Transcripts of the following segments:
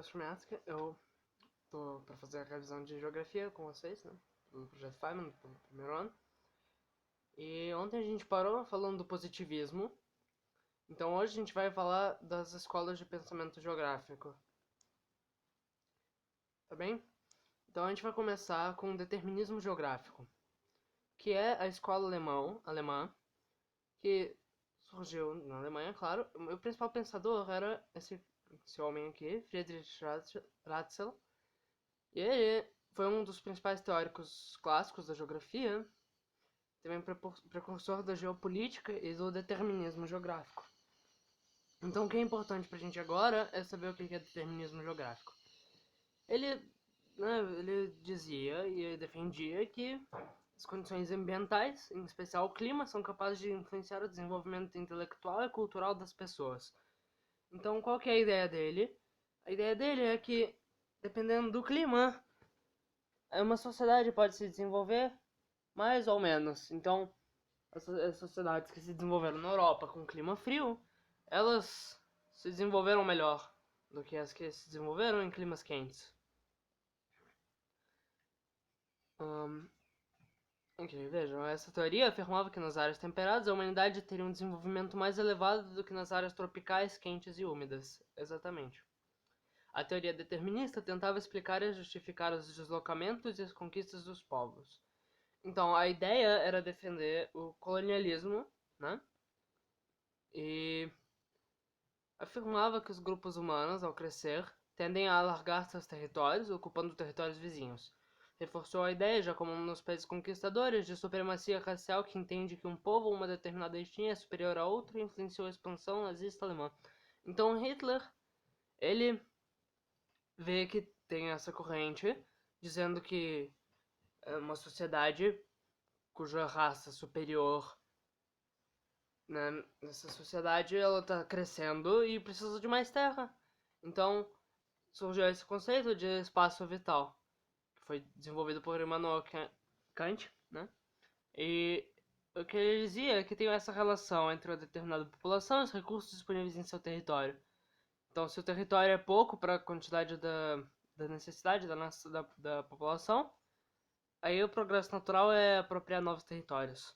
Schumansky, eu tô para fazer a revisão de geografia com vocês, né? Do projeto Feynman, do primeiro ano. E ontem a gente parou falando do positivismo. Então hoje a gente vai falar das escolas de pensamento geográfico. Tá bem? Então a gente vai começar com o determinismo geográfico, que é a escola alemã, que surgiu na Alemanha, claro. O principal pensador era esse homem aqui, Friedrich Ratzel. E ele foi um dos principais teóricos clássicos da geografia, também precursor da geopolítica e do determinismo geográfico. Então o que é importante pra gente agora é saber o que é determinismo geográfico. Ele dizia e defendia que as condições ambientais, em especial o clima, são capazes de influenciar o desenvolvimento intelectual e cultural das pessoas. Então qual que é a ideia dele? A ideia dele é que, dependendo do clima, uma sociedade pode se desenvolver mais ou menos. Então, as sociedades que se desenvolveram na Europa com clima frio, elas se desenvolveram melhor do que as que se desenvolveram em climas quentes. Vejam, essa teoria afirmava que nas áreas temperadas a humanidade teria um desenvolvimento mais elevado do que nas áreas tropicais, quentes e úmidas. Exatamente. A teoria determinista tentava explicar e justificar os deslocamentos e as conquistas dos povos. Então, a ideia era defender o colonialismo, né? E afirmava que os grupos humanos, ao crescer, tendem a alargar seus territórios, ocupando territórios vizinhos. Reforçou a ideia, já como nos países conquistadores, de supremacia racial que entende que um povo ou uma determinada etnia é superior a outro e influenciou a expansão nazista alemã. Então Hitler, ele vê que tem essa corrente, dizendo que uma sociedade cuja raça superior, né, nessa sociedade ela está crescendo e precisa de mais terra. Então surgiu esse conceito de espaço vital, que foi desenvolvido por Immanuel Kant, né? E o que ele dizia é que tem essa relação entre uma determinada população e os recursos disponíveis em seu território. Então, se o território é pouco para a quantidade da necessidade da população, aí o progresso natural é apropriar novos territórios.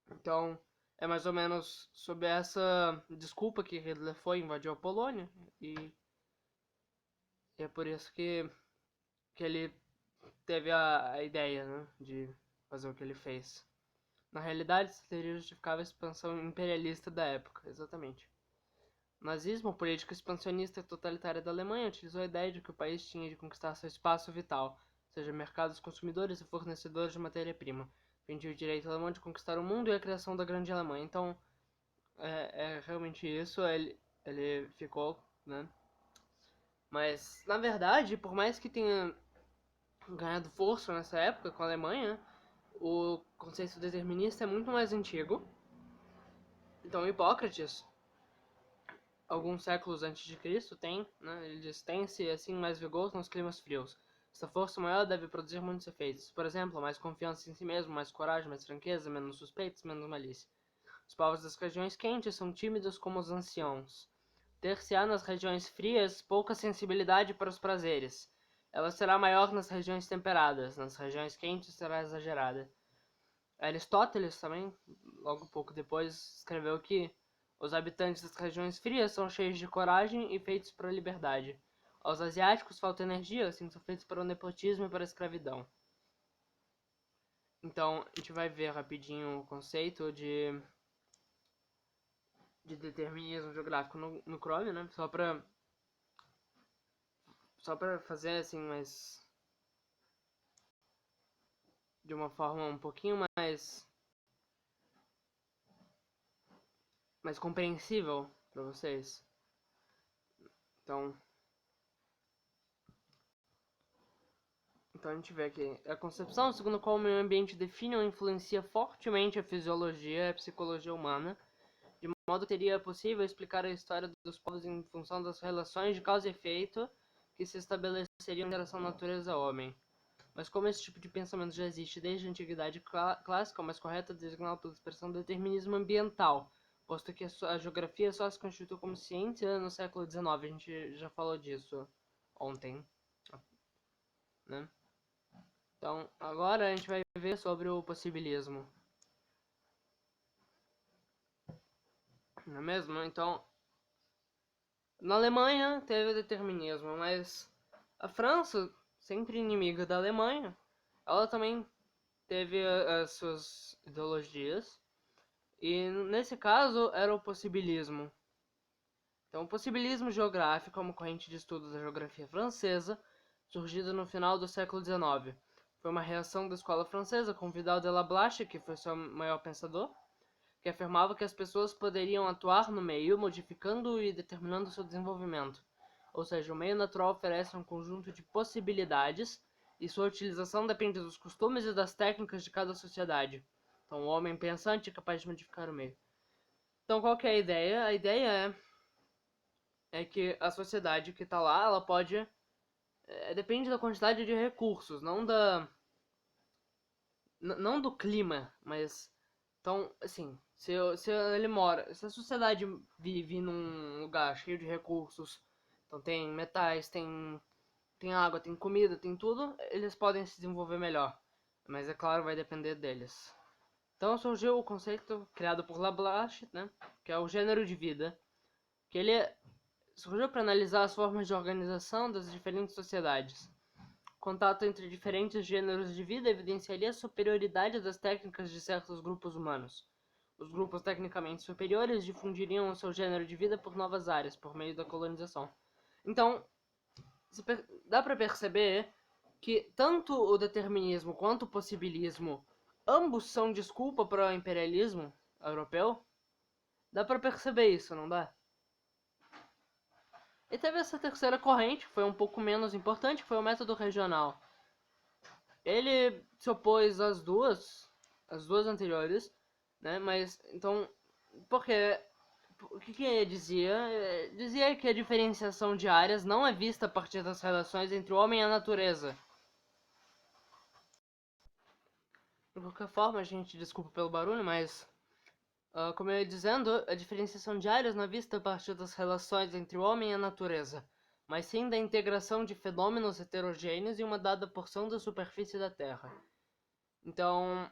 Então, é mais ou menos sob essa desculpa que Hitler foi invadir a Polônia, e é por isso que ele teve a ideia, né, de fazer o que ele fez. Na realidade, isso teria justificado a expansão imperialista da época, exatamente. O nazismo, política expansionista e totalitária da Alemanha, utilizou a ideia de que o país tinha de conquistar seu espaço vital, seja mercados consumidores e fornecedores de matéria-prima. Vendia o direito alemão de conquistar o mundo e a criação da Grande Alemanha. Então, é realmente isso, ele ficou, né? Mas, na verdade, por mais que tenha ganhado força nessa época com a Alemanha, o conceito determinista é muito mais antigo. Então, Hipócrates, alguns séculos antes de Cristo, ele diz, tem-se assim mais vigor nos climas frios. Essa força maior deve produzir muitos efeitos. Por exemplo, mais confiança em si mesmo, mais coragem, mais franqueza, menos suspeitos, menos malícia. Os povos das regiões quentes são tímidos como os anciãos. Ter-se-á nas regiões frias pouca sensibilidade para os prazeres. Ela será maior nas regiões temperadas, nas regiões quentes será exagerada. Aristóteles também, logo pouco depois, escreveu que os habitantes das regiões frias são cheios de coragem e feitos para a liberdade. Aos asiáticos falta energia, assim são feitos para o nepotismo e para a escravidão. Então, a gente vai ver rapidinho o conceito de determinismo geográfico no Chrome, né? Só pra fazer assim, mas de uma forma um pouquinho mais compreensível para vocês. Então a gente vê aqui a concepção segundo a qual o meio ambiente define ou influencia fortemente a fisiologia e a psicologia humana, de modo que seria possível explicar a história dos povos em função das relações de causa e efeito que se estabeleceriam em relação à natureza-homem. Mas como esse tipo de pensamento já existe desde a antiguidade clássica, o mais correto é designá-lo pela expressão determinismo ambiental, posto que a geografia só se constituiu como ciência no século XIX, a gente já falou disso. ontem, né? Então, agora a gente vai ver sobre o possibilismo. Não é mesmo? Então, na Alemanha teve o determinismo, mas a França, sempre inimiga da Alemanha, ela também teve as suas ideologias. E nesse caso era o possibilismo. Então, o possibilismo geográfico é uma corrente de estudo da geografia francesa, surgida no final do século XIX. Foi uma reação da escola francesa com Vidal de Lablache, que foi seu maior pensador, que afirmava que as pessoas poderiam atuar no meio, modificando-o e determinando seu desenvolvimento. Ou seja, o meio natural oferece um conjunto de possibilidades e sua utilização depende dos costumes e das técnicas de cada sociedade. Então, o homem pensante é capaz de modificar o meio. Então, qual que é a ideia? A ideia é que a sociedade que está lá, ela pode... depende da quantidade de recursos, não do clima, mas... Então, assim, se ele mora... Se a sociedade vive num lugar cheio de recursos, então tem metais, tem água, tem comida, tem tudo, eles podem se desenvolver melhor. Mas, é claro, vai depender deles. Então surgiu o conceito criado por Lablache, né, que é o gênero de vida, que ele surgiu para analisar as formas de organização das diferentes sociedades. O contato entre diferentes gêneros de vida evidenciaria a superioridade das técnicas de certos grupos humanos. Os grupos tecnicamente superiores difundiriam o seu gênero de vida por novas áreas, por meio da colonização. Então, dá para perceber que tanto o determinismo quanto o possibilismo, ambos são desculpa para o imperialismo europeu. Dá para perceber isso, não dá? E teve essa terceira corrente, que foi um pouco menos importante, que foi o método regional. Ele se opôs às duas anteriores, né? Mas, então, porque o que ele dizia? Dizia que a diferenciação de áreas não é vista a partir das relações entre o homem e a natureza. De qualquer forma, a gente desculpa pelo barulho, mas como eu ia dizendo, a diferenciação de áreas não é vista a partir das relações entre o homem e a natureza, mas sim da integração de fenômenos heterogêneos em uma dada porção da superfície da Terra. Então,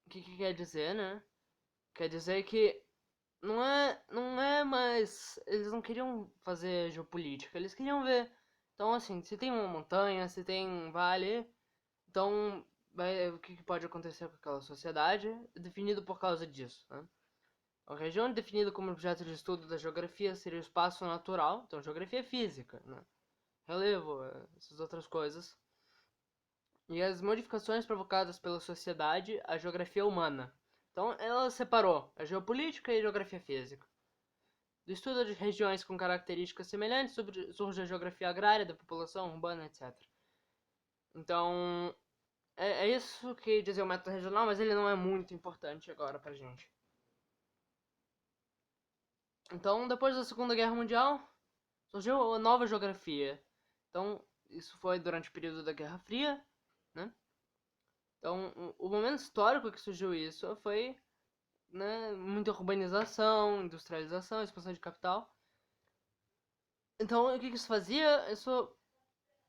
o que quer dizer, né? Quer dizer que não é mais... Eles não queriam fazer geopolítica, eles queriam ver... Então, assim, se tem uma montanha, se tem um vale, então o que pode acontecer com aquela sociedade é definido por causa disso, né? A região definida como objeto de estudo da geografia seria o espaço natural, então geografia física, né? Relevo, essas outras coisas. E as modificações provocadas pela sociedade, a geografia humana. Então ela separou a geopolítica e a geografia física. Do estudo de regiões com características semelhantes surge a geografia agrária, da população urbana, etc. Então é isso que dizia o método regional, mas ele não é muito importante agora pra gente. Então, depois da Segunda Guerra Mundial, surgiu a nova geografia. Então, isso foi durante o período da Guerra Fria, né? Então, o momento histórico que surgiu isso foi, né, muita urbanização, industrialização, expansão de capital. Então, o que isso fazia? Isso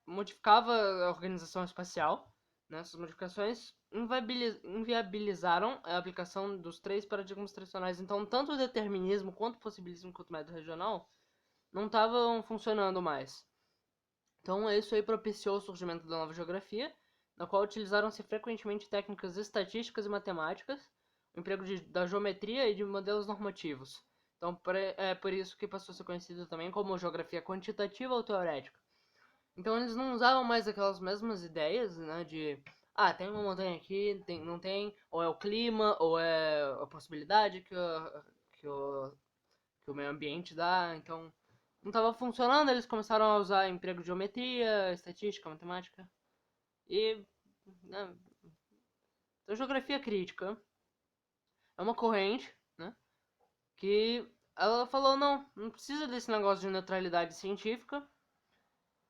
modificava a organização espacial, né? Essas modificações inviabilizaram a aplicação dos três paradigmas tradicionais. Então, tanto o determinismo, quanto o possibilismo, quanto o método regional não estavam funcionando mais. Então, isso aí propiciou o surgimento da nova geografia, na qual utilizaram-se frequentemente técnicas estatísticas e matemáticas, o emprego da geometria e de modelos normativos. Então, é por isso que passou a ser conhecido também como geografia quantitativa ou teorética. Então, eles não usavam mais aquelas mesmas ideias, né, de tem uma montanha aqui, não tem, ou é o clima, ou é a possibilidade que o meio ambiente dá. Então, não estava funcionando, eles começaram a usar emprego de geometria, estatística, matemática. E, né, então, geografia crítica é uma corrente, né, que ela falou, não precisa desse negócio de neutralidade científica,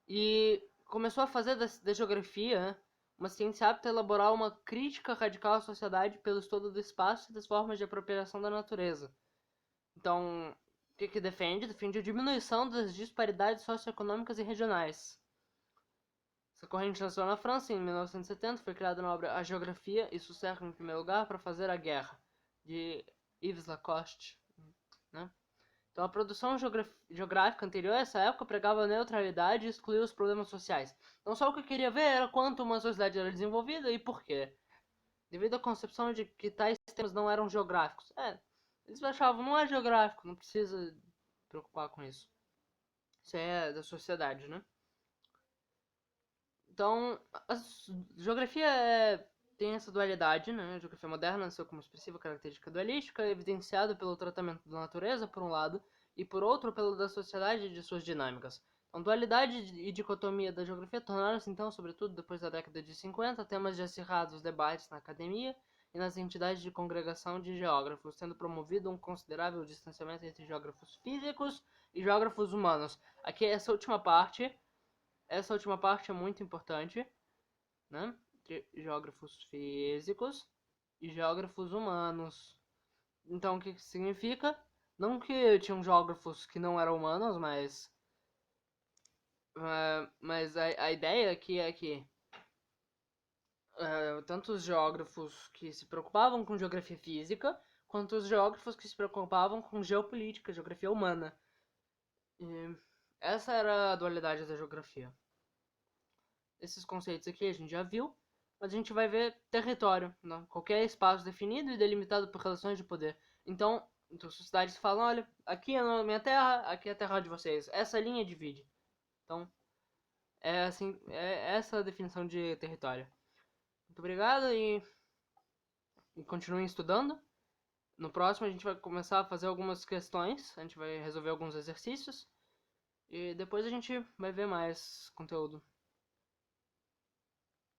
e começou a fazer da geografia uma ciência apta a elaborar uma crítica radical à sociedade pelo estudo do espaço e das formas de apropriação da natureza. Então, o que defende? Defende a diminuição das disparidades socioeconômicas e regionais. Essa corrente nasceu na França em 1970, foi criada na obra A Geografia, e isso serve em primeiro lugar para fazer a guerra, de Yves Lacoste, né? Então a produção geográfica anterior a essa época pregava a neutralidade e excluía os problemas sociais. Então só o que eu queria ver era quanto uma sociedade era desenvolvida e por quê. Devido à concepção de que tais temas não eram geográficos. Eles achavam, não é geográfico, não precisa preocupar com isso. Isso é da sociedade, né? Então, a geografia tem essa dualidade, né? A geografia moderna nasceu como expressiva característica dualística, evidenciada pelo tratamento da natureza, por um lado, e por outro, pelo da sociedade e de suas dinâmicas. Então, dualidade e dicotomia da geografia tornaram-se, então, sobretudo depois da década de 50, temas de acirrados debates na academia e nas entidades de congregação de geógrafos, tendo promovido um considerável distanciamento entre geógrafos físicos e geógrafos humanos. Aqui, essa última parte é muito importante, né? Entre geógrafos físicos e geógrafos humanos. Então, o que significa? Não que tinham geógrafos que não eram humanos, mas a ideia aqui é que tanto os geógrafos que se preocupavam com geografia física, quanto os geógrafos que se preocupavam com geopolítica, geografia humana. E essa era a dualidade da geografia. Esses conceitos aqui a gente já viu, mas a gente vai ver território, né? Qualquer espaço definido e delimitado por relações de poder. Então sociedades falam, olha, aqui é a minha terra, aqui é a terra de vocês. Essa linha divide. Então, é assim, é essa a definição de território. Muito obrigado e continuem estudando. No próximo a gente vai começar a fazer algumas questões, a gente vai resolver alguns exercícios e depois a gente vai ver mais conteúdo.